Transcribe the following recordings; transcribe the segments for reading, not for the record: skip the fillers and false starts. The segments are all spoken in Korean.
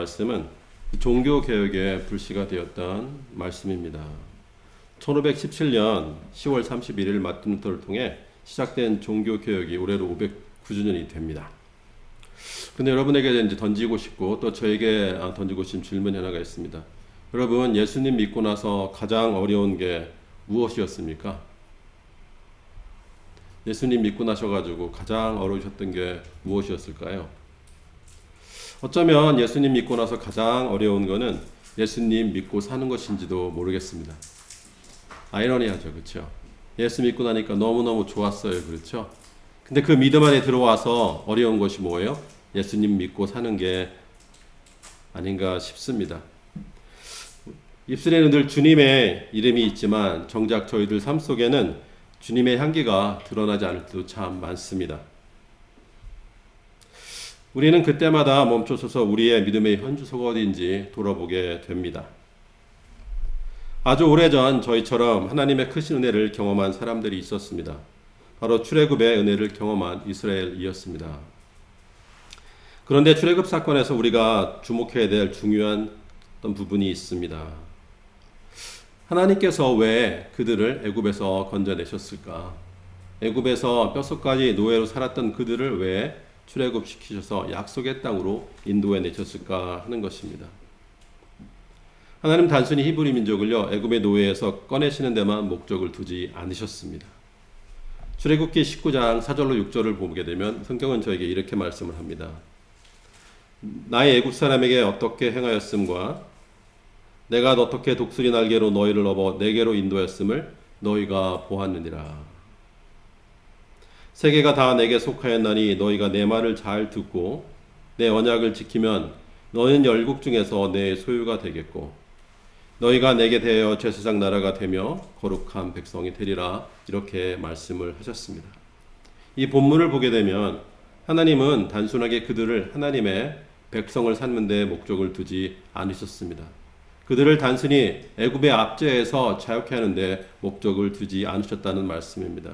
말씀은 종교개혁의 불씨가 되었던 말씀입니다. 1517년 10월 31일 마틴 루터를 통해 시작된 종교개혁이 올해로 509주년이 됩니다. 근데 여러분에게 이제 던지고 싶고 또 저에게 던지고 싶은 질문이 하나가 있습니다. 여러분, 예수님 믿고 나서 가장 어려운 게 무엇이었습니까? 예수님 믿고 나셔가지고 가장 어려우셨던 게 무엇이었을까요? 어쩌면 예수님 믿고 나서 가장 어려운 거는 예수님 믿고 사는 것인지도 모르겠습니다. 아이러니하죠, 그렇죠? 예수 믿고 나니까 너무너무 좋았어요, 그렇죠? 근데 그 믿음 안에 들어와서 어려운 것이 뭐예요? 예수님 믿고 사는 게 아닌가 싶습니다. 입술에는 늘 주님의 이름이 있지만 정작 저희들 삶 속에는 주님의 향기가 드러나지 않을 때도 참 많습니다. 우리는 그때마다 멈춰서서 우리의 믿음의 현주소가 어디인지 돌아보게 됩니다. 아주 오래전 저희처럼 하나님의 크신 은혜를 경험한 사람들이 있었습니다. 바로 출애굽의 은혜를 경험한 이스라엘이었습니다. 그런데 출애굽 사건에서 우리가 주목해야 될 중요한 어떤 부분이 있습니다. 하나님께서 왜 그들을 애굽에서 건져내셨을까? 애굽에서 뼛속까지 노예로 살았던 그들을 왜 출애굽시키셔서 약속의 땅으로 인도해 내셨을까 하는 것입니다. 하나님 단순히 히브리 민족을요 애굽의 노예에서 꺼내시는 데만 목적을 두지 않으셨습니다. 출애굽기 19장 4절로 6절을 보게 되면 성경은 저에게 이렇게 말씀을 합니다. 나의 애굽 사람에게 어떻게 행하였음과 내가 어떻게 독수리 날개로 너희를 업어 내게로 인도했음을 너희가 보았느니라. 세계가 다 내게 속하였나니 너희가 내 말을 잘 듣고 내 언약을 지키면 너희는 열국 중에서 내 소유가 되겠고 너희가 내게 대하여 제사장 나라가 되며 거룩한 백성이 되리라. 이렇게 말씀을 하셨습니다. 이 본문을 보게 되면 하나님은 단순하게 그들을 하나님의 백성을 삼는 데 목적을 두지 않으셨습니다. 그들을 단순히 애굽의 압제에서 자유케 하는데 목적을 두지 않으셨다는 말씀입니다.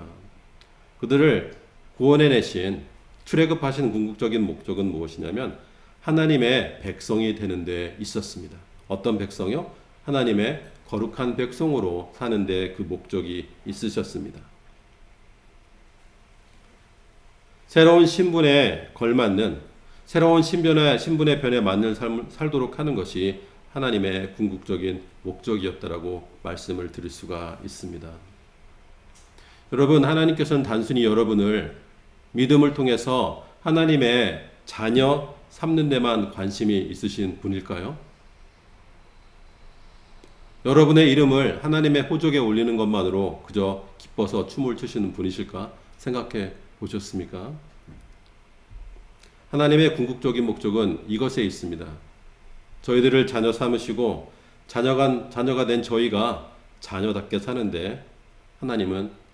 그들을 구원해내신 출애굽하신 궁극적인 목적은 무엇이냐면 하나님의 백성이 되는 데 있었습니다. 어떤 백성이요? 하나님의 거룩한 백성으로 사는 데 그 목적이 있으셨습니다. 새로운 신분에 걸맞는 새로운 신분의 변에 맞는 삶을 살도록 하는 것이 하나님의 궁극적인 목적이었다라고 말씀을 드릴 수가 있습니다. 여러분, 하나님께서는 단순히 여러분을 믿음을 통해서 하나님의 자녀 삼는 데만 관심이 있으신 분일까요? 여러분의 이름을 하나님의 호족에 올리는 것만으로 그저 기뻐서 춤을 추시는 분이실까 생각해 보셨습니까? 하나님의 궁극적인 목적은 이것에 있습니다. 저희들을 자녀 삼으시고 자녀가 된 저희가 자녀답게 사는데 하나님은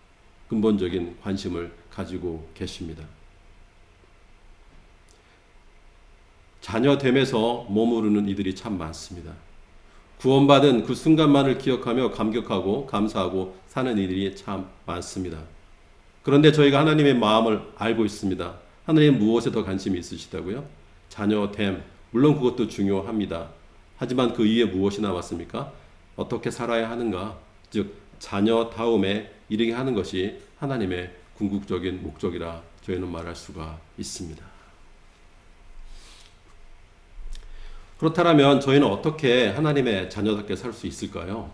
근본적인 관심을 가지고 계십니다. 자녀됨에서 머무르는 이들이 참 많습니다. 구원받은 그 순간만을 기억하며 감격하고 감사하고 사는 이들이 참 많습니다. 그런데 저희가 하나님의 마음을 알고 있습니다. 하나님 무엇에 더 관심이 있으시다고요? 자녀됨, 물론 그것도 중요합니다. 하지만 그 이후에 무엇이 남았습니까? 어떻게 살아야 하는가? 즉 자녀다움에 이르게 하는 것이 하나님의 궁극적인 목적이라 저희는 말할 수가 있습니다. 그렇다면 저희는 어떻게 하나님의 자녀답게 살 수 있을까요?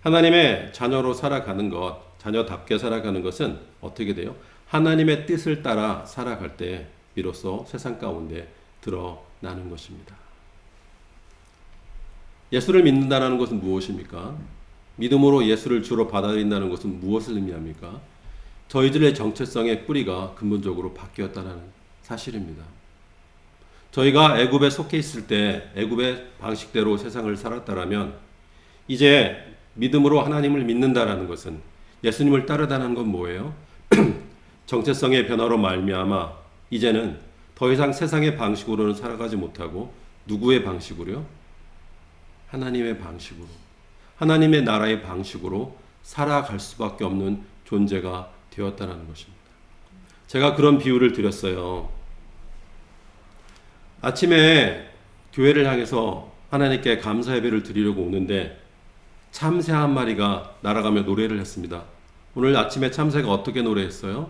하나님의 자녀로 살아가는 것, 자녀답게 살아가는 것은 어떻게 돼요? 하나님의 뜻을 따라 살아갈 때 비로소 세상 가운데 드러나는 것입니다. 예수를 믿는다는 것은 무엇입니까? 믿음으로 예수를 주로 받아들인다는 것은 무엇을 의미합니까? 저희들의 정체성의 뿌리가 근본적으로 바뀌었다는 사실입니다. 저희가 애굽에 속해 있을 때 애굽의 방식대로 세상을 살았다면 이제 믿음으로 하나님을 믿는다라는 것은 예수님을 따르다는 건 뭐예요? 정체성의 변화로 말미암아 이제는 더 이상 세상의 방식으로는 살아가지 못하고 누구의 방식으로요? 하나님의 방식으로, 하나님의 나라의 방식으로 살아갈 수밖에 없는 존재가 되었다는 것입니다. 제가 그런 비유를 드렸어요. 아침에 교회를 향해서 하나님께 감사 예배를 드리려고 오는데 참새 한 마리가 날아가며 노래를 했습니다. 오늘 아침에 참새가 어떻게 노래했어요?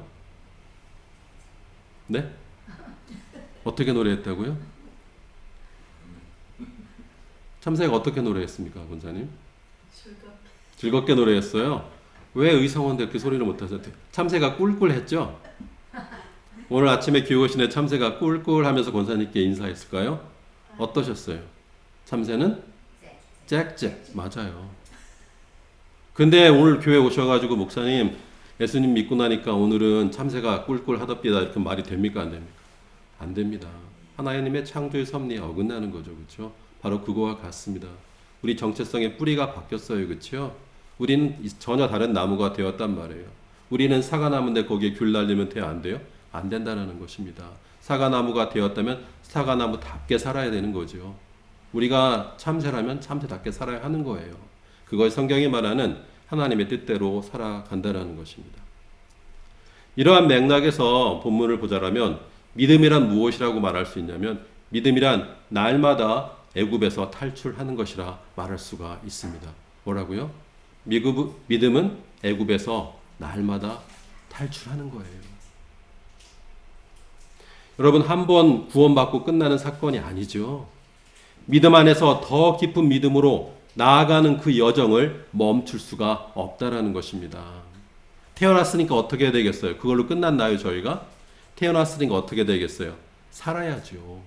네? 어떻게 노래했다고요? 참새가 어떻게 노래했습니까, 권사님? 즐겁게 노래했어요. 왜 의성원들 그 소리를 못하셨어요? 참새가 꿀꿀했죠? 오늘 아침에 교회 오신 참새가 꿀꿀 하면서 권사님께 인사했을까요? 어떠셨어요? 참새는? 짹짹. 맞아요. 근데 오늘 교회 오셔가지고 목사님 예수님 믿고 나니까 오늘은 참새가 꿀꿀 하답니다 이렇게 말이 됩니까? 안 됩니까? 안 됩니다. 하나님의 창조의 섭리에 어긋나는 거죠. 그렇죠? 바로 그거와 같습니다. 우리 정체성의 뿌리가 바뀌었어요. 그렇죠? 우리는 전혀 다른 나무가 되었단 말이에요. 우리는 사과나무인데 거기에 귤 날리면 돼요? 안 돼요? 안 된다는 것입니다. 사과나무가 되었다면 사과나무답게 살아야 되는 거죠. 우리가 참새라면 참새답게 살아야 하는 거예요. 그걸 성경이 말하는 하나님의 뜻대로 살아간다는 것입니다. 이러한 맥락에서 본문을 보자라면 믿음이란 무엇이라고 말할 수 있냐면 믿음이란 날마다 애굽에서 탈출하는 것이라 말할 수가 있습니다. 뭐라고요? 믿음은 애굽에서 날마다 탈출하는 거예요. 여러분, 한 번 구원받고 끝나는 사건이 아니죠. 믿음 안에서 더 깊은 믿음으로 나아가는 그 여정을 멈출 수가 없다라는 것입니다. 태어났으니까 어떻게 해야 되겠어요? 그걸로 끝났나요, 저희가? 태어났으니까 어떻게 되겠어요? 살아야죠.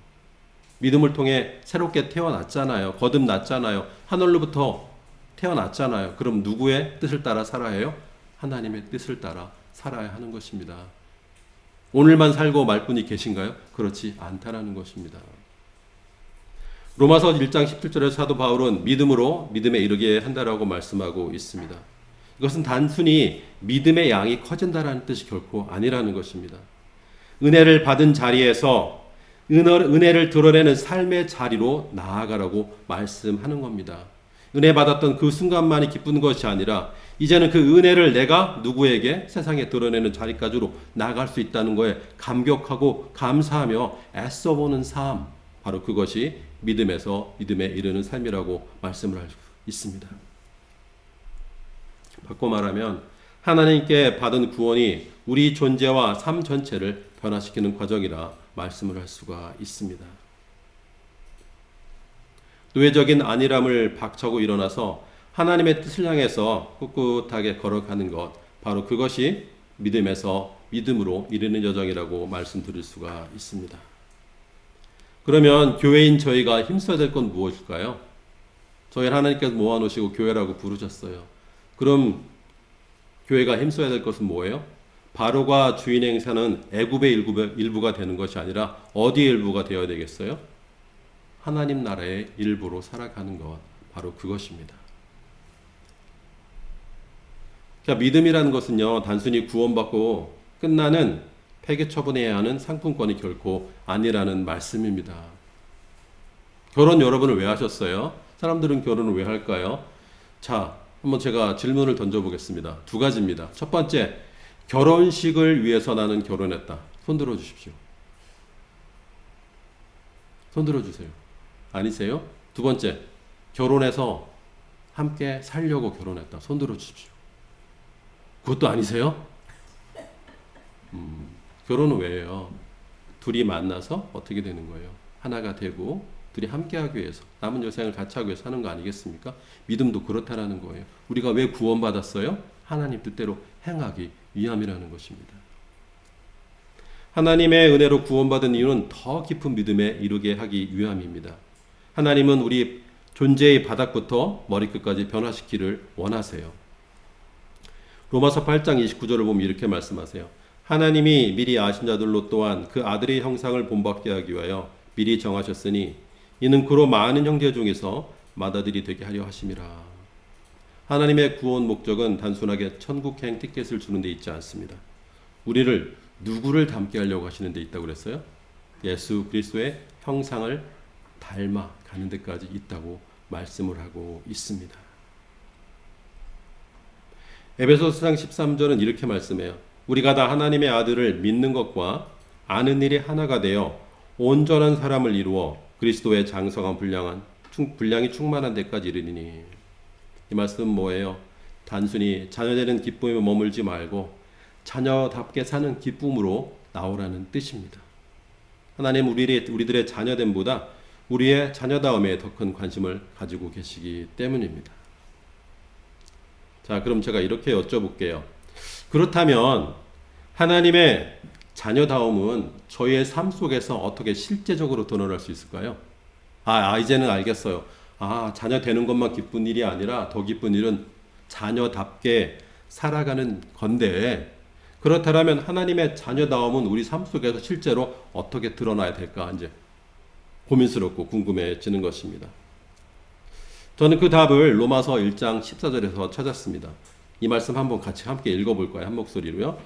믿음을 통해 새롭게 태어났잖아요. 거듭났잖아요. 하늘로부터 태어났잖아요. 그럼 누구의 뜻을 따라 살아야 해요? 하나님의 뜻을 따라 살아야 하는 것입니다. 오늘만 살고 말 분이 계신가요? 그렇지 않다라는 것입니다. 로마서 1장 17절에 사도 바울은 믿음으로 믿음에 이르게 한다라고 말씀하고 있습니다. 이것은 단순히 믿음의 양이 커진다라는 뜻이 결코 아니라는 것입니다. 은혜를 받은 자리에서 은혜를 드러내는 삶의 자리로 나아가라고 말씀하는 겁니다. 은혜 받았던 그 순간만이 기쁜 것이 아니라 이제는 그 은혜를 내가 누구에게 세상에 드러내는 자리까지로 나아갈 수 있다는 거에 감격하고 감사하며 애써보는 삶, 바로 그것이 믿음에서 믿음에 이르는 삶이라고 말씀을 할 수 있습니다. 바꿔 말하면 하나님께 받은 구원이 우리 존재와 삶 전체를 변화시키는 과정이라 말씀을 할 수가 있습니다. 노예적인 안일함을 박차고 일어나서 하나님의 뜻을 향해서 꿋꿋하게 걸어가는 것, 바로 그것이 믿음에서 믿음으로 이르는 여정이라고 말씀드릴 수가 있습니다. 그러면 교회인 저희가 힘써야 될 건 무엇일까요? 저희를 하나님께서 모아놓으시고 교회라고 부르셨어요. 그럼 교회가 힘써야 될 것은 뭐예요? 바로가 주인 행사는 애굽의 일부가 되는 것이 아니라 어디의 일부가 되어야 되겠어요? 하나님 나라의 일부로 살아가는 것, 바로 그것입니다. 그러니까 믿음이라는 것은요, 단순히 구원받고 끝나는 폐기 처분해야 하는 상품권이 결코 아니라는 말씀입니다. 결혼 여러분은 왜 하셨어요? 사람들은 결혼을 왜 할까요? 자, 한번 제가 질문을 던져보겠습니다. 두 가지입니다. 첫 번째, 결혼식을 위해서 나는 결혼했다. 손 들어주십시오. 손 들어주세요. 아니세요? 두 번째, 결혼해서 함께 살려고 결혼했다. 손 들어주십시오. 그것도 아니세요? 결혼은 왜 해요? 둘이 만나서 어떻게 되는 거예요? 하나가 되고 둘이 함께 하기 위해서, 남은 여생을 같이 하기 위해서 사는 거 아니겠습니까? 믿음도 그렇다라는 거예요. 우리가 왜 구원받았어요? 하나님 뜻대로 행하기 위함이라는 것입니다. 하나님의 은혜로 구원받은 이유는 더 깊은 믿음에 이르게 하기 위함입니다. 하나님은 우리 존재의 바닥부터 머리끝까지 변화시키기를 원하세요. 로마서 8장 29절을 보면 이렇게 말씀하세요. 하나님이 미리 아신 자들로 또한 그 아들의 형상을 본받게 하기 위하여 미리 정하셨으니 이는 그로 많은 형제 중에서 맏아들이 되게 하려 하심이라. 하나님의 구원 목적은 단순하게 천국행 티켓을 주는 데 있지 않습니다. 우리를 누구를 닮게 하려고 하시는 데 있다고 그랬어요? 예수 그리스도의 형상을 닮아 가는 데까지 있다고 말씀을 하고 있습니다. 에베소서 4장 13절은 이렇게 말씀해요. 우리가 다 하나님의 아들을 믿는 것과 아는 일이 하나가 되어 온전한 사람을 이루어 그리스도의 장성한 분량이 충만한 데까지 이르리니. 이 말씀은 뭐예요? 단순히 자녀되는 기쁨에 머물지 말고 자녀답게 사는 기쁨으로 나오라는 뜻입니다. 하나님 우리들의 자녀됨보다 우리의 자녀다움에 더 큰 관심을 가지고 계시기 때문입니다. 자, 그럼 제가 이렇게 여쭤볼게요. 그렇다면 하나님의 자녀다움은 저희의 삶 속에서 어떻게 실제적으로 드러날 수 있을까요? 이제는 알겠어요. 자녀 되는 것만 기쁜 일이 아니라 더 기쁜 일은 자녀답게 살아가는 건데, 그렇다면 하나님의 자녀다움은 우리 삶 속에서 실제로 어떻게 드러나야 될까 이제 고민스럽고 궁금해지는 것입니다. 저는 그 답을 로마서 1장 14절에서 찾았습니다. 이 말씀 한번 같이 함께 읽어볼 거예요. 한 목소리로요.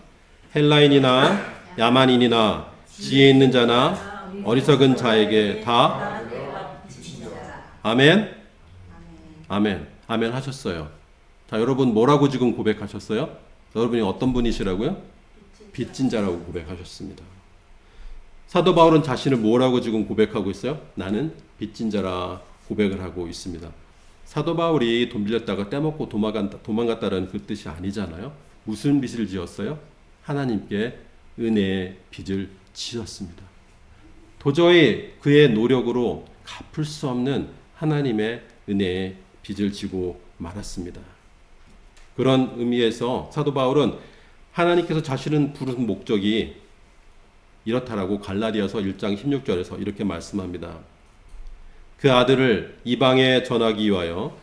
헬라인이나 야만인이나 지혜 있는 자나 어리석은 자에게 다 아멘? 아멘. 아멘 하셨어요. 자, 여러분 뭐라고 지금 고백하셨어요? 여러분이 어떤 분이시라고요? 빚진 자라고 고백하셨습니다. 사도 바울은 자신을 뭐라고 지금 고백하고 있어요? 나는 빚진 자라 고백을 하고 있습니다. 사도 바울이 돈 빌렸다가 떼먹고 도망갔다는 그 뜻이 아니잖아요. 무슨 빚을 지었어요? 하나님께 은혜의 빚을 지었습니다. 도저히 그의 노력으로 갚을 수 없는 하나님의 은혜의 빚을 지고 말았습니다. 그런 의미에서 사도 바울은 하나님께서 자신을 부르신 목적이 이렇다라고 갈라디아서 1장 16절에서 이렇게 말씀합니다. 그 아들을 이방에 전하기 위하여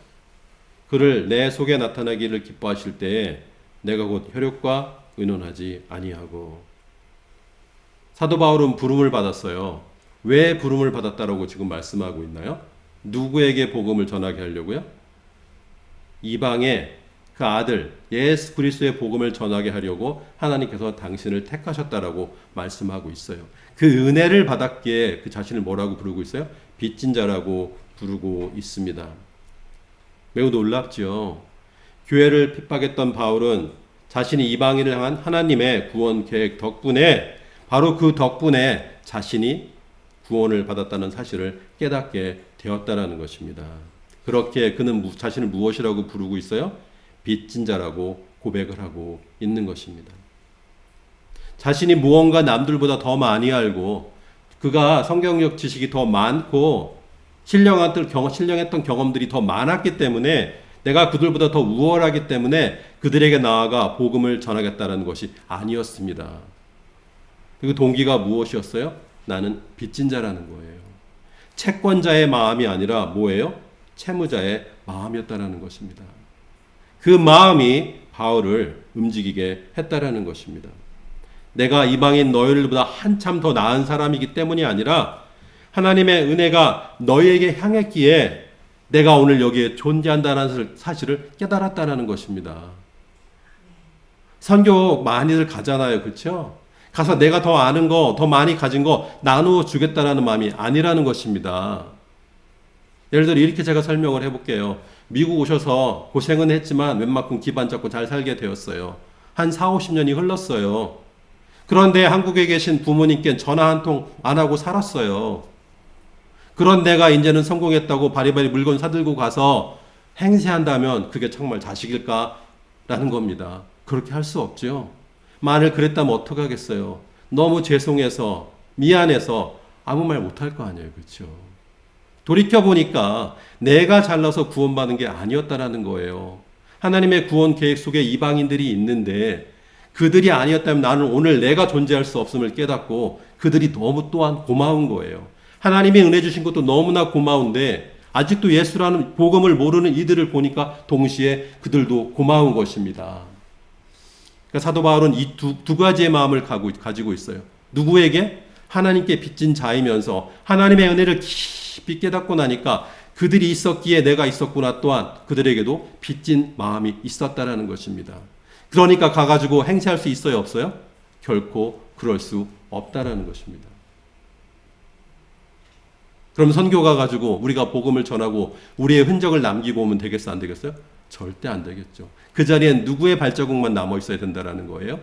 그를 내 속에 나타나기를 기뻐하실 때에 내가 곧 혈육과 의논하지 아니하고. 사도 바울은 부름을 받았어요. 왜 부름을 받았다라고 지금 말씀하고 있나요? 누구에게 복음을 전하게 하려고요? 이방에 그 아들 예수 그리스도의 복음을 전하게 하려고 하나님께서 당신을 택하셨다라고 말씀하고 있어요. 그 은혜를 받았기에 그 자신을 뭐라고 부르고 있어요? 빚진 자라고 부르고 있습니다. 매우 놀랍죠. 교회를 핍박했던 바울은 자신이 이방인을 향한 하나님의 구원 계획 덕분에, 바로 그 덕분에 자신이 구원을 받았다는 사실을 깨닫게 되었다는 것입니다. 그렇게 그는 자신을 무엇이라고 부르고 있어요? 빚진 자라고 고백을 하고 있는 것입니다. 자신이 무언가 남들보다 더 많이 알고 그가 성경적 지식이 더 많고 신령했던 경험들이 더 많았기 때문에, 내가 그들보다 더 우월하기 때문에 그들에게 나아가 복음을 전하겠다는 것이 아니었습니다. 그 동기가 무엇이었어요? 나는 빚진 자라는 거예요. 채권자의 마음이 아니라 뭐예요? 채무자의 마음이었다는 것입니다. 그 마음이 바울을 움직이게 했다라는 것입니다. 내가 이방인 너희들보다 한참 더 나은 사람이기 때문이 아니라 하나님의 은혜가 너희에게 향했기에 내가 오늘 여기에 존재한다는 사실을 깨달았다는 것입니다. 선교 많이들 가잖아요. 그렇죠? 가서 내가 더 아는 거, 더 많이 가진 거 나누어 주겠다라는 마음이 아니라는 것입니다. 예를 들어 이렇게 제가 설명을 해볼게요. 미국 오셔서 고생은 했지만 웬만큼 기반 잡고 잘 살게 되었어요. 한 4, 50년이 흘렀어요. 그런데 한국에 계신 부모님께 전화 한 통 안 하고 살았어요. 그런 내가 이제는 성공했다고 바리바리 물건 사들고 가서 행세한다면 그게 정말 자식일까라는 겁니다. 그렇게 할 수 없죠. 만일 그랬다면 어떡하겠어요. 너무 죄송해서 미안해서 아무 말 못할 거 아니에요. 그렇죠? 돌이켜보니까 내가 잘나서 구원받은 게 아니었다라는 거예요. 하나님의 구원 계획 속에 이방인들이 있는데 그들이 아니었다면 나는 오늘 내가 존재할 수 없음을 깨닫고 그들이 너무 또한 고마운 거예요. 하나님이 은혜 주신 것도 너무나 고마운데 아직도 예수라는 복음을 모르는 이들을 보니까 동시에 그들도 고마운 것입니다. 그러니까 사도 바울은 이 두 가지의 마음을 가지고 있어요. 누구에게? 하나님께 빚진 자이면서 하나님의 은혜를 깊이 깨닫고 나니까 그들이 있었기에 내가 있었구나, 또한 그들에게도 빚진 마음이 있었다라는 것입니다. 그러니까 가가지고 행세할 수 있어요, 없어요? 결코 그럴 수 없다라는 것입니다. 그럼 선교 가가지고 우리가 복음을 전하고 우리의 흔적을 남기고 오면 되겠어, 안 되겠어요? 절대 안 되겠죠. 그 자리엔 누구의 발자국만 남아 있어야 된다라는 거예요?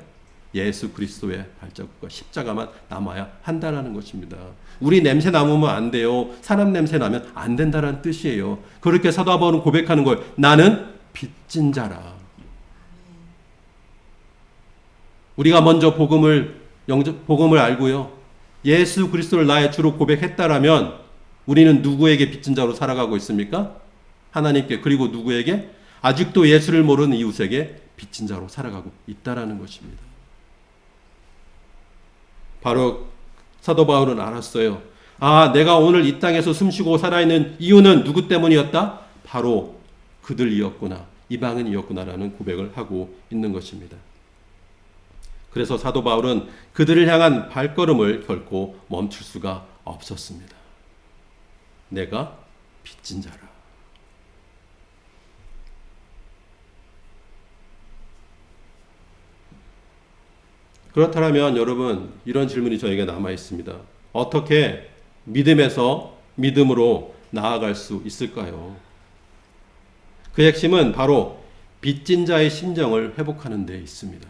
예수 그리스도의 발자국과 십자가만 남아야 한다는 것입니다. 우리 냄새 남으면 안 돼요. 사람 냄새 나면 안 된다는 뜻이에요. 그렇게 사도 바울은 고백하는 거예요. 나는 빚진 자라. 우리가 먼저 복음을 알고요, 예수 그리스도를 나의 주로 고백했다라면 우리는 누구에게 빚진 자로 살아가고 있습니까? 하나님께. 그리고 누구에게? 아직도 예수를 모르는 이웃에게 빚진 자로 살아가고 있다라는 것입니다. 바로 사도 바울은 알았어요. 내가 오늘 이 땅에서 숨쉬고 살아있는 이유는 누구 때문이었다? 바로 그들이었구나, 이방인이었구나라는 고백을 하고 있는 것입니다. 그래서 사도 바울은 그들을 향한 발걸음을 결코 멈출 수가 없었습니다. 내가 빚진 자라. 그렇다면 여러분, 이런 질문이 저에게 남아 있습니다. 어떻게 믿음에서 믿음으로 나아갈 수 있을까요? 그 핵심은 바로 빚진 자의 심정을 회복하는 데 있습니다.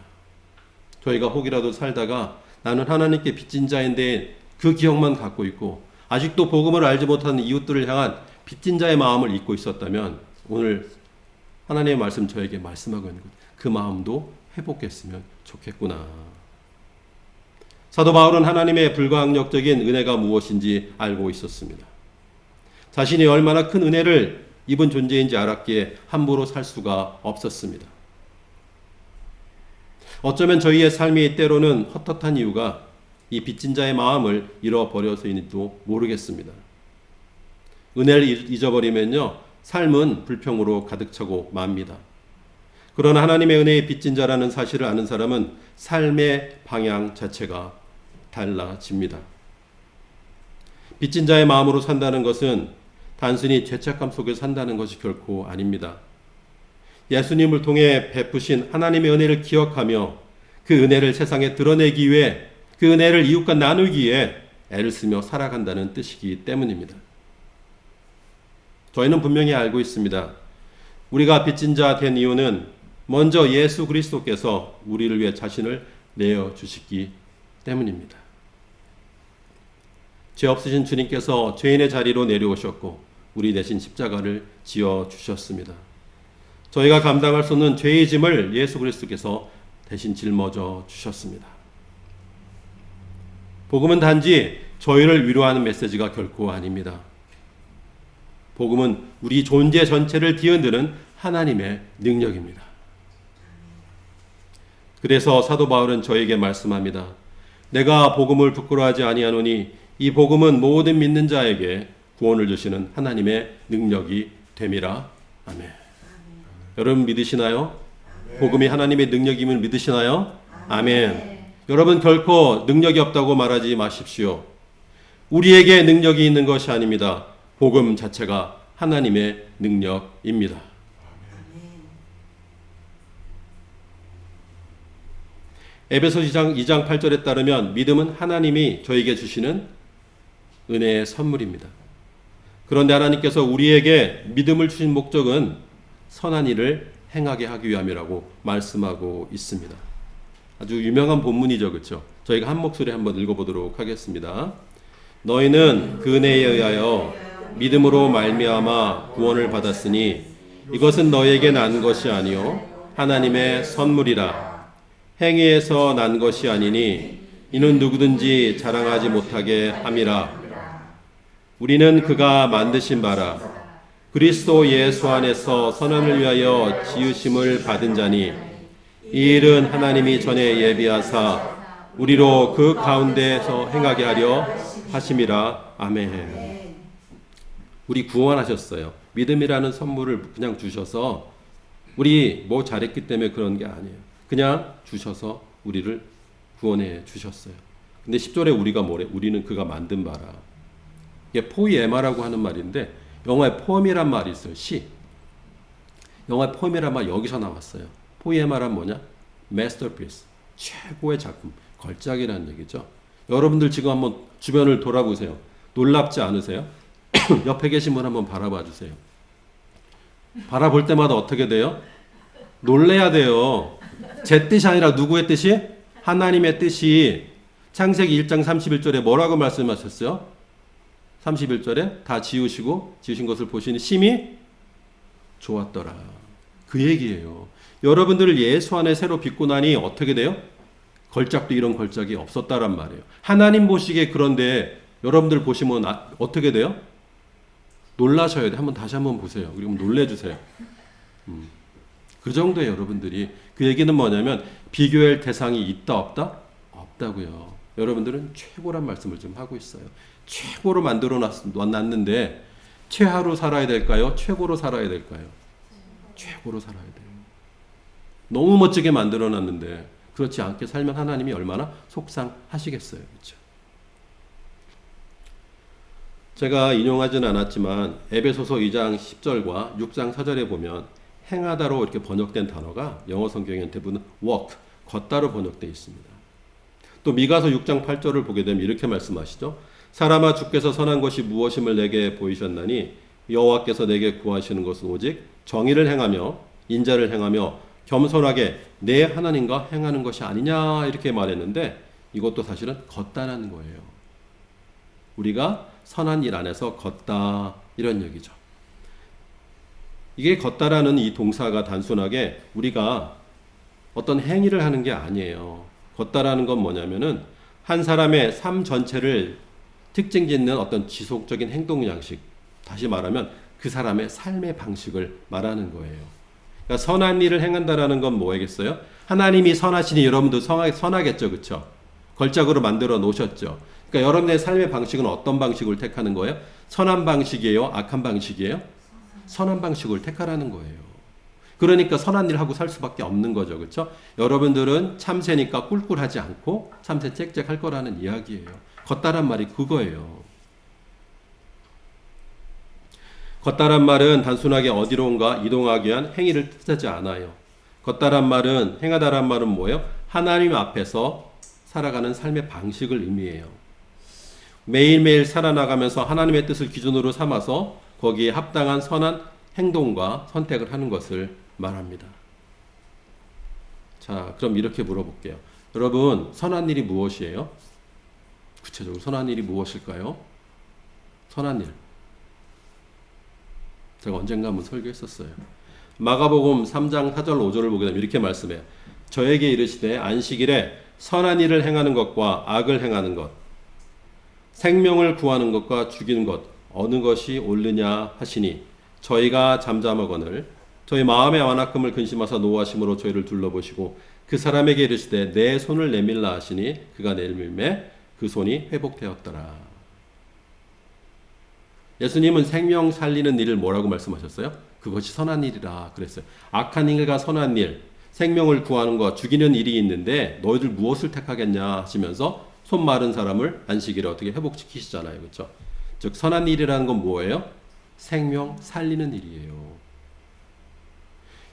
저희가 혹이라도 살다가 나는 하나님께 빚진 자인데 그 기억만 갖고 있고 아직도 복음을 알지 못하는 이웃들을 향한 빚진 자의 마음을 잊고 있었다면 오늘 하나님의 말씀 저에게 말씀하고 있는 것, 그 마음도 회복했으면 좋겠구나. 사도 바울은 하나님의 불가항력적인 은혜가 무엇인지 알고 있었습니다. 자신이 얼마나 큰 은혜를 입은 존재인지 알았기에 함부로 살 수가 없었습니다. 어쩌면 저희의 삶이 때로는 헛헛한 이유가 이 빚진 자의 마음을 잃어버려서인지도 모르겠습니다. 은혜를 잊어버리면요, 삶은 불평으로 가득 차고 맙니다. 그러나 하나님의 은혜의 빚진 자라는 사실을 아는 사람은 삶의 방향 자체가 달라집니다. 빚진 자의 마음으로 산다는 것은 단순히 죄책감 속에 산다는 것이 결코 아닙니다. 예수님을 통해 베푸신 하나님의 은혜를 기억하며 그 은혜를 세상에 드러내기 위해, 그 은혜를 이웃과 나누기 위해 애를 쓰며 살아간다는 뜻이기 때문입니다. 저희는 분명히 알고 있습니다. 우리가 빚진 자 된 이유는 먼저 예수 그리스도께서 우리를 위해 자신을 내어주시기 때문입니다. 죄 없으신 주님께서 죄인의 자리로 내려오셨고 우리 대신 십자가를 지어주셨습니다. 저희가 감당할 수 없는 죄의 짐을 예수 그리스도께서 대신 짊어져 주셨습니다. 복음은 단지 저희를 위로하는 메시지가 결코 아닙니다. 복음은 우리 존재 전체를 뒤흔드는 하나님의 능력입니다. 그래서 사도 바울은 저에게 말씀합니다. 내가 복음을 부끄러워하지 아니하노니 이 복음은 모든 믿는 자에게 구원을 주시는 하나님의 능력이 됨이라. 아멘. 여러분 믿으시나요? 복음이 하나님의 능력임을 믿으시나요? 아멘. 여러분 결코 능력이 없다고 말하지 마십시오. 우리에게 능력이 있는 것이 아닙니다. 복음 자체가 하나님의 능력입니다. 에베소서 2장 8절에 따르면 믿음은 하나님이 저에게 주시는 은혜의 선물입니다. 그런데 하나님께서 우리에게 믿음을 주신 목적은 선한 일을 행하게 하기 위함이라고 말씀하고 있습니다. 아주 유명한 본문이죠, 그렇죠? 저희가 한 목소리 한번 읽어보도록 하겠습니다. 너희는 그 은혜에 의하여 믿음으로 말미암아 구원을 받았으니 이것은 너희에게 난 것이 아니요 하나님의 선물이라. 행위에서 난 것이 아니니 이는 누구든지 자랑하지 못하게 함이라. 우리는 그가 만드신 바라 그리스도 예수 안에서 선언을 위하여 지으심을 받은 자니 이 일은 하나님이 전에 예비하사 우리로 그 가운데에서 행하게 하려 하심이라. 아멘. 우리 구원하셨어요. 믿음이라는 선물을 그냥 주셔서 우리 뭐 잘했기 때문에 그런 게 아니에요. 그냥 주셔서 우리를 구원해 주셨어요. 근데 10절에 우리가 뭐래? 우리는 그가 만든 바라. 이게 포이에마라고 하는 말인데 영어에 포엠이란 말이 있어요. 시. 영어에 포엠이란 말 여기서 나왔어요. 포이에마란 뭐냐? masterpiece. 최고의 작품. 걸작이라는 얘기죠. 여러분들 지금 한번 주변을 돌아보세요. 놀랍지 않으세요? 옆에 계신 분 한번 바라봐 주세요. 바라볼 때마다 어떻게 돼요? 놀래야 돼요. 제 뜻이 아니라 누구의 뜻이? 하나님의 뜻이 창세기 1장 31절에 뭐라고 말씀하셨어요? 31절에 다 지으신 것을 보시니 심히 좋았더라. 그 얘기예요. 여러분들을 예수 안에 새로 빚고 나니 어떻게 돼요? 걸작도 이런 걸작이 없었다란 말이에요. 하나님 보시기에 그런데 여러분들 보시면 어떻게 돼요? 놀라셔야 돼. 다시 한번 보세요. 그리고 놀래주세요. 그 정도예요, 여러분들이. 그 얘기는 뭐냐면 비교할 대상이 있다 없다? 없다고요. 여러분들은 최고란 말씀을 좀 하고 있어요. 최고로 만들어 놨는데 최하로 살아야 될까요? 최고로 살아야 될까요? 최고로 살아야 돼요. 너무 멋지게 만들어 놨는데 그렇지 않게 살면 하나님이 얼마나 속상하시겠어요. 그렇죠? 제가 인용하지는 않았지만 에베소서 2장 10절과 6장 4절에 보면 행하다로 이렇게 번역된 단어가 영어 성경에는 대부분 walk, 걷다로 번역되어 있습니다. 또 미가서 6장 8절을 보게 되면 이렇게 말씀하시죠. 사람아 주께서 선한 것이 무엇임을 내게 보이셨나니 여호와께서 내게 구하시는 것은 오직 정의를 행하며 인자를 행하며 겸손하게 내 하나님과 행하는 것이 아니냐 이렇게 말했는데 이것도 사실은 걷다라는 거예요. 우리가 선한 일 안에서 걷다 이런 얘기죠. 이게 걷다라는 이 동사가 단순하게 우리가 어떤 행위를 하는 게 아니에요. 걷다라는 건 뭐냐면은 한 사람의 삶 전체를 특징 짓는 어떤 지속적인 행동 양식, 다시 말하면 그 사람의 삶의 방식을 말하는 거예요. 그러니까 선한 일을 행한다라는 건 뭐겠어요? 하나님이 선하시니 여러분도 선하겠죠, 그렇죠? 걸작으로 만들어 놓으셨죠. 그러니까 여러분의 삶의 방식은 어떤 방식을 택하는 거예요? 선한 방식이에요? 악한 방식이에요? 선한 방식을 택하라는 거예요. 그러니까 선한 일 하고 살 수밖에 없는 거죠, 그렇죠? 여러분들은 참새니까 꿀꿀하지 않고 참새 짹짹 할 거라는 이야기예요. 걷다란 말이 그거예요. 걷다란 말은 단순하게 어디론가 이동하기 위한 행위를 뜻하지 않아요. 걷다란 말은, 행하다란 말은 뭐예요? 하나님 앞에서 살아가는 삶의 방식을 의미해요. 매일매일 살아나가면서 하나님의 뜻을 기준으로 삼아서 거기에 합당한 선한 행동과 선택을 하는 것을 말합니다. 자, 그럼 이렇게 물어볼게요. 여러분, 선한 일이 무엇이에요? 구체적으로 선한 일이 무엇일까요? 선한 일. 제가 언젠가 한번 설교했었어요. 마가복음 3장 4절 5절을 보게 되면 이렇게 말씀해요. 저에게 이르시되 안식일에 선한 일을 행하는 것과 악을 행하는 것, 생명을 구하는 것과 죽이는 것 어느 것이 옳으냐 하시니 저희가 잠잠하거늘 저희 마음의 완악함을 근심하사 노하심으로 저희를 둘러보시고 그 사람에게 이르시되 내 손을 내밀라 하시니 그가 내밀매 그 손이 회복되었더라. 예수님은 생명 살리는 일을 뭐라고 말씀하셨어요? 그것이 선한 일이라 그랬어요. 악한 일과 선한 일, 생명을 구하는 것, 죽이는 일이 있는데 너희들 무엇을 택하겠냐 하시면서 손 마른 사람을 안식일에 어떻게 회복시키시잖아요. 그렇죠? 즉 선한 일이라는 건 뭐예요? 생명 살리는 일이에요.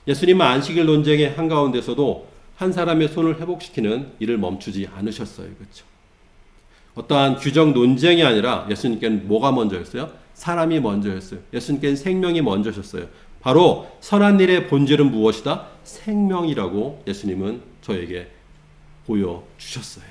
예수님은 안식일 논쟁의 한가운데서도 한 사람의 손을 회복시키는 일을 멈추지 않으셨어요. 그렇죠? 어떠한 규정 논쟁이 아니라 예수님께는 뭐가 먼저였어요? 사람이 먼저였어요. 예수님께는 생명이 먼저셨어요. 바로 선한 일의 본질은 무엇이다? 생명이라고 예수님은 저에게 보여주셨어요.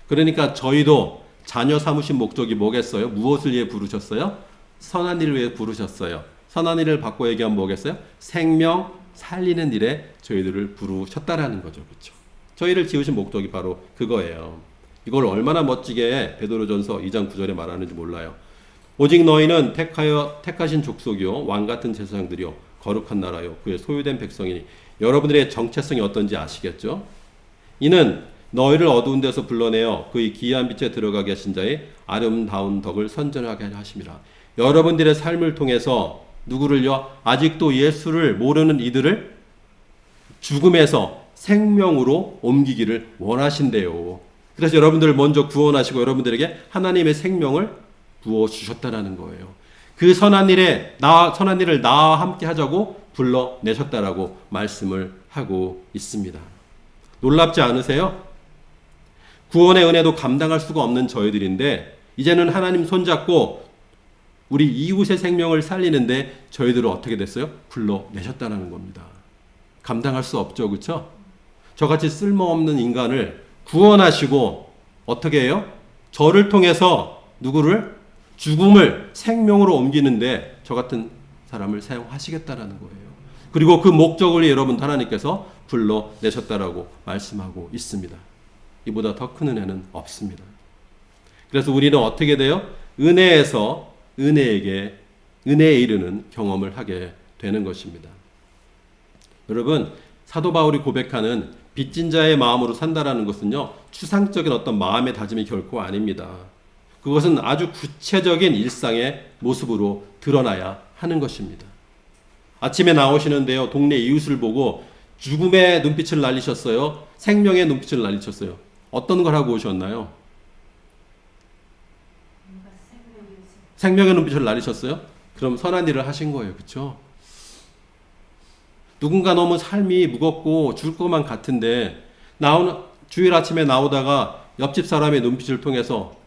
그러니까 저희도 자녀 삼으신 목적이 뭐겠어요? 무엇을 위해 부르셨어요? 선한 일을 위해 부르셨어요. 선한 일을 바꿔 얘기하면 뭐겠어요? 생명 살리는 일에 저희들을 부르셨다라는 거죠. 그렇죠? 저희를 지으신 목적이 바로 그거예요. 이걸 얼마나 멋지게 베드로전서 2장 9절에 말하는지 몰라요. 오직 너희는 택하신 족속이요 왕같은 제사장들이요 거룩한 나라요 그의 소유된 백성이니 여러분들의 정체성이 어떤지 아시겠죠? 이는 너희를 어두운 데서 불러내어 그의 기이한 빛에 들어가게 하신 자의 아름다운 덕을 선전하게 하심이라. 여러분들의 삶을 통해서 누구를요? 아직도 예수를 모르는 이들을 죽음에서 생명으로 옮기기를 원하신대요. 그래서 여러분들을 먼저 구원하시고 여러분들에게 하나님의 생명을 부어주셨다라는 거예요. 그 선한 일을 나와 함께 하자고 불러내셨다라고 말씀을 하고 있습니다. 놀랍지 않으세요? 구원의 은혜도 감당할 수가 없는 저희들인데 이제는 하나님 손잡고 우리 이웃의 생명을 살리는데 저희들은 어떻게 됐어요? 불러내셨다는 겁니다. 감당할 수 없죠. 그렇죠? 저같이 쓸모없는 인간을 구원하시고 어떻게 해요? 저를 통해서 누구를? 죽음을 생명으로 옮기는데 저 같은 사람을 사용하시겠다라는 거예요. 그리고 그 목적을 여러분 하나님께서 불러내셨다라고 말씀하고 있습니다. 이보다 더 큰 은혜는 없습니다. 그래서 우리는 어떻게 돼요? 은혜에서 은혜에게 은혜에 이르는 경험을 하게 되는 것입니다. 여러분, 사도 바울이 고백하는 빚진 자의 마음으로 산다라는 것은요, 추상적인 어떤 마음의 다짐이 결코 아닙니다. 그것은 아주 구체적인 일상의 모습으로 드러나야 하는 것입니다. 아침에 나오시는데요, 동네 이웃을 보고 죽음의 눈빛을 날리셨어요? 생명의 눈빛을 날리셨어요? 어떤 걸 하고 오셨나요? 생명의 눈빛을 날리셨어요? 그럼 선한 일을 하신 거예요. 그렇죠? 누군가 너무 삶이 무겁고 죽을 것만 같은데 주일 아침에 나오다가 옆집 사람의 눈빛을 통해서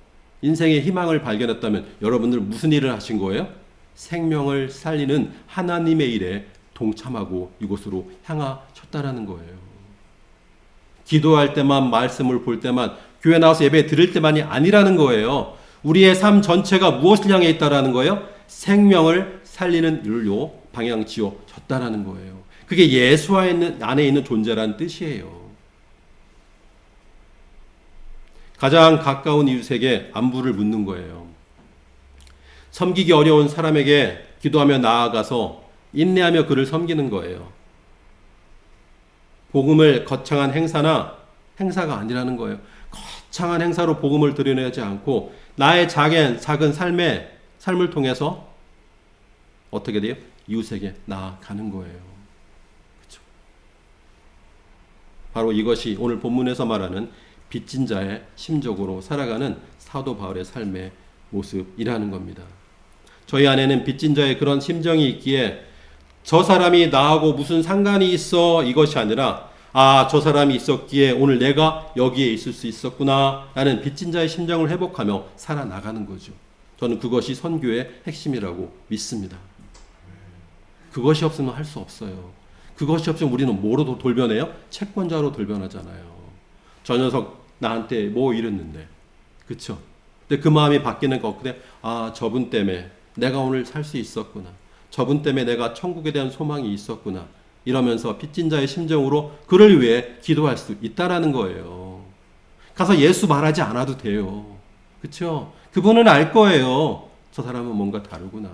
인생의 희망을 발견했다면 여러분들 무슨 일을 하신 거예요? 생명을 살리는 하나님의 일에 동참하고 이곳으로 향하셨다라는 거예요. 기도할 때만, 말씀을 볼 때만, 교회 나와서 예배 드릴 때만이 아니라는 거예요. 우리의 삶 전체가 무엇을 향해 있다라는 거예요? 생명을 살리는 일로 방향지어 졌다라는 거예요. 그게 예수 안에 있는 존재라는 뜻이에요. 가장 가까운 이웃에게 안부를 묻는 거예요. 섬기기 어려운 사람에게 기도하며 나아가서 인내하며 그를 섬기는 거예요. 복음을 거창한 행사가 아니라는 거예요. 거창한 행사로 복음을 드러내지 않고 나의 작은 삶을 통해서 어떻게 돼요? 이웃에게 나아가는 거예요. 그렇죠? 바로 이것이 오늘 본문에서 말하는 빚진 자의 심적으로 살아가는 사도 바울의 삶의 모습이라는 겁니다. 저희 안에는 빚진 자의 그런 심정이 있기에 저 사람이 나하고 무슨 상관이 있어 이것이 아니라 저 사람이 있었기에 오늘 내가 여기에 있을 수 있었구나 라는 빚진 자의 심정을 회복하며 살아나가는 거죠. 저는 그것이 선교의 핵심이라고 믿습니다. 그것이 없으면 할 수 없어요. 그것이 없으면 우리는 뭐로 돌변해요? 채권자로 돌변하잖아요. 저 녀석 나한테 뭐 이랬는데, 그쵸? 근데 그 마음이 바뀌는 거 그래. 저분 때문에 내가 오늘 살 수 있었구나. 저분 때문에 내가 천국에 대한 소망이 있었구나. 이러면서 빚진 자의 심정으로 그를 위해 기도할 수 있다라는 거예요. 가서 예수 말하지 않아도 돼요. 그쵸? 그분은 알 거예요. 저 사람은 뭔가 다르구나.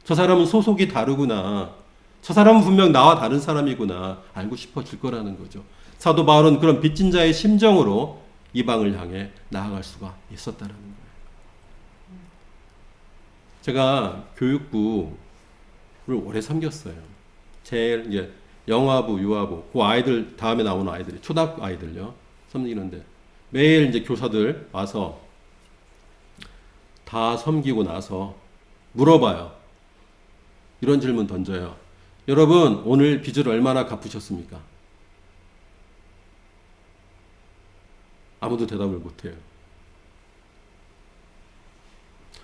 저 사람은 소속이 다르구나. 저 사람은 분명 나와 다른 사람이구나. 알고 싶어질 거라는 거죠. 사도 바울은 그런 빚진 자의 심정으로 이방을 향해 나아갈 수가 있었다는 거예요. 제가 교육부를 오래 섬겼어요. 제일 이제 영화부, 유아부, 그 아이들 다음에 나오는 아이들이 초등학교 아이들요 섬기는데 매일 이제 교사들 와서 다 섬기고 나서 물어봐요. 이런 질문 던져요. 여러분 오늘 빚을 얼마나 갚으셨습니까? 아무도 대답을 못해요.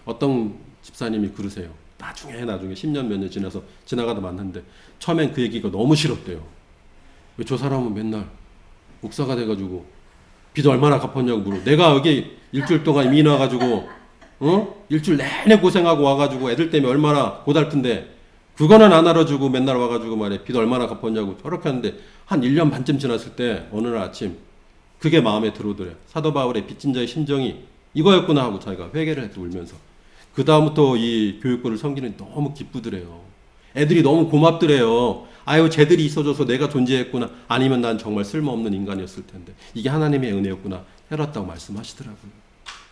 어떤 집사님이 그러세요. 나중에 10년 몇 년 지나서 지나가다 만났는데 처음엔 그 얘기가 너무 싫었대요. 왜 저 사람은 맨날 목사가 돼가지고 빚 얼마나 갚았냐고 물어. 내가 여기 일주일 동안 이민 와가지고 일주일 내내 고생하고 와가지고 애들 때문에 얼마나 고달픈데 그거는 안 알아주고 맨날 와가지고 말해 빚 얼마나 갚았냐고 저렇게 하는데 한 1년 반쯤 지났을 때 어느 날 아침 그게 마음에 들어오더래요. 사도 바울의 빚진 자의 심정이 이거였구나 하고 자기가 회개를 해서 울면서 그 다음부터 이 교육부를 섬기는 너무 기쁘더래요. 애들이 너무 고맙더래요. 아유 쟤들이 있어줘서 내가 존재했구나. 아니면 난 정말 쓸모없는 인간이었을 텐데 이게 하나님의 은혜였구나 해놨다고 말씀하시더라고요.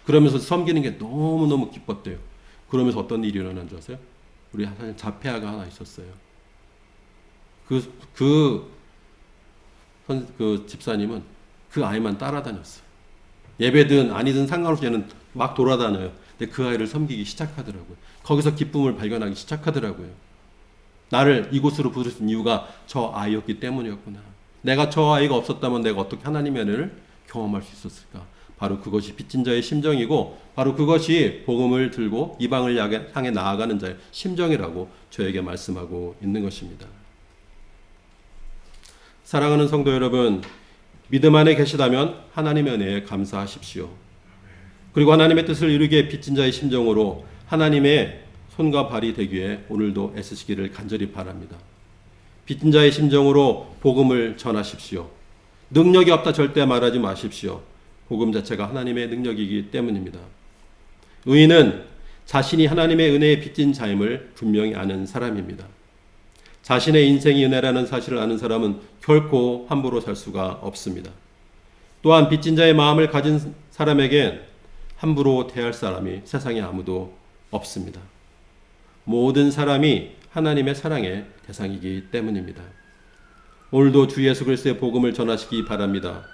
그러면서 섬기는 게 너무너무 기뻤대요. 그러면서 어떤 일이 일어난 줄 아세요? 우리 사실 자폐아가 하나 있었어요. 그 집사님은 그 아이만 따라다녔어요. 예배든 아니든 상관없이 얘는 막 돌아다녀요. 근데 그 아이를 섬기기 시작하더라고요. 거기서 기쁨을 발견하기 시작하더라고요. 나를 이곳으로 부르신 이유가 저 아이였기 때문이었구나. 내가 저 아이가 없었다면 내가 어떻게 하나님의 은혜를 경험할 수 있었을까? 바로 그것이 빚진 자의 심정이고 바로 그것이 복음을 들고 이방을 향해 나아가는 자의 심정이라고 저에게 말씀하고 있는 것입니다. 사랑하는 성도 여러분, 믿음 안에 계시다면 하나님의 은혜에 감사하십시오. 그리고 하나님의 뜻을 이루기에 빚진 자의 심정으로 하나님의 손과 발이 되기에 오늘도 애쓰시기를 간절히 바랍니다. 빚진 자의 심정으로 복음을 전하십시오. 능력이 없다 절대 말하지 마십시오. 복음 자체가 하나님의 능력이기 때문입니다. 의인은 자신이 하나님의 은혜에 빚진 자임을 분명히 아는 사람입니다. 자신의 인생이 은혜라는 사실을 아는 사람은 결코 함부로 살 수가 없습니다. 또한 빚진 자의 마음을 가진 사람에겐 함부로 대할 사람이 세상에 아무도 없습니다. 모든 사람이 하나님의 사랑의 대상이기 때문입니다. 오늘도 주 예수 그리스도의 복음을 전하시기 바랍니다.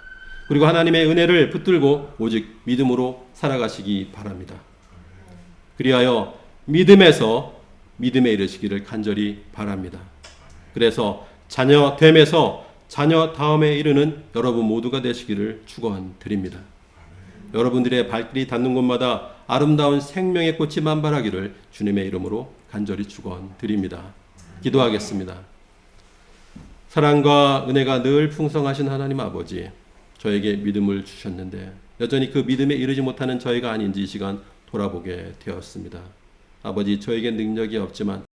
그리고 하나님의 은혜를 붙들고 오직 믿음으로 살아가시기 바랍니다. 그리하여 믿음에서 믿음에 이르시기를 간절히 바랍니다. 그래서 자녀 됨에서 자녀 다음에 이르는 여러분 모두가 되시기를 축원드립니다. 여러분들의 발길이 닿는 곳마다 아름다운 생명의 꽃이 만발하기를 주님의 이름으로 간절히 축원드립니다. 기도하겠습니다. 사랑과 은혜가 늘 풍성하신 하나님 아버지, 저에게 믿음을 주셨는데 여전히 그 믿음에 이르지 못하는 저희가 아닌지 이 시간 돌아보게 되었습니다. 아버지, 저에게 능력이 없지만